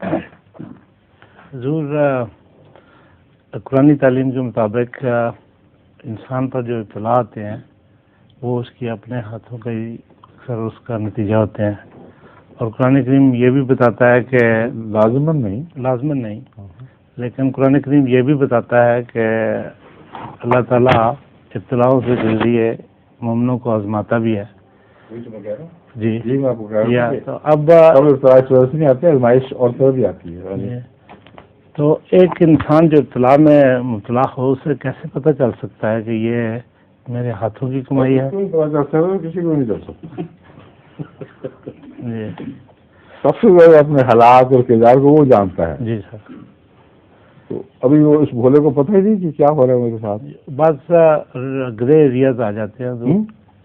حضور قرآنی تعلیم کے مطابق انسان پر جو اطلاع آتے ہیں وہ اس کی اپنے ہاتھوں کا ہی اکثر اس کا نتیجہ ہوتے ہیں، اور قرآن کریم یہ بھی بتاتا ہے کہ لازمن نہیں لیکن قرآن کریم یہ بھی بتاتا ہے کہ اللہ تعالیٰ اطلاعوں کے ذریعے مومنوں کو آزماتا بھی ہے. جی میں آپ کو کہہ رہا ہوں تو اب نہیں آتی، آزمائش اور طرح بھی آتی ہے. تو ایک انسان جو اطلاع میں مبتلا ہو اسے کیسے پتہ چل سکتا ہے کہ یہ میرے ہاتھوں کی کمائی ہے؟ کسی کو نہیں چل سکتا. جی سب سے زیادہ اپنے حالات اور کردار کو وہ جانتا ہے. جی سر. تو ابھی وہ اس بھولے کو پتہ ہی نہیں کہ کیا ہو رہا ہے میرے ساتھ. بس گرے ایریاز آ جاتے ہیں،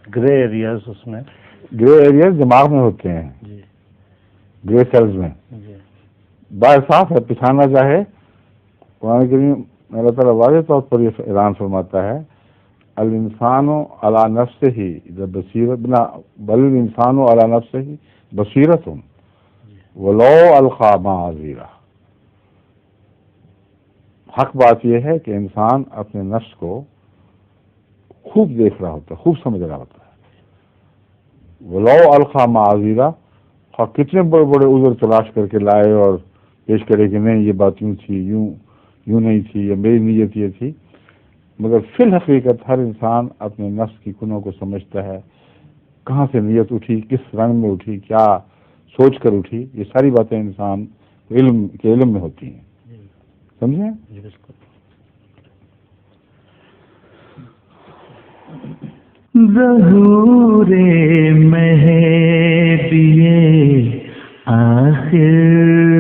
گرے ایریاز، اس میں گرے ایریاز دماغ میں ہوتے ہیں. جی گرے سیلز میں. جی بات صاف ہے، پچھانا چاہے قرآن کریم اللہ تعالیٰ واضح طور پر یہ اعلان فرماتا ہے، الانسان علی نفسہ بصیرۃ بل الانسان علی نفسہ بصیرۃ ولو القی معاذیرہ. حق بات یہ ہے کہ انسان اپنے نفس کو خوب دیکھ رہا ہوتا ہے، خوب سمجھ رہا ہوتا ہے. ولو القی معاذیرہ، اور کتنے بڑے بڑے عذر تلاش کر کے لائے اور پیش کرے کہ نہیں یہ بات یوں تھی، یوں نہیں تھی، یا میری نیت یہ تھی، مگر فی الحقیقت ہر انسان اپنے نفس کی کنوں کو سمجھتا ہے. کہاں سے نیت اٹھی، کس رنگ میں اٹھی، کیا سوچ کر اٹھی، یہ ساری باتیں انسان علم میں ہوتی ہیں. سمجھیں؟ جی بالکل. ظہور مہدی آخر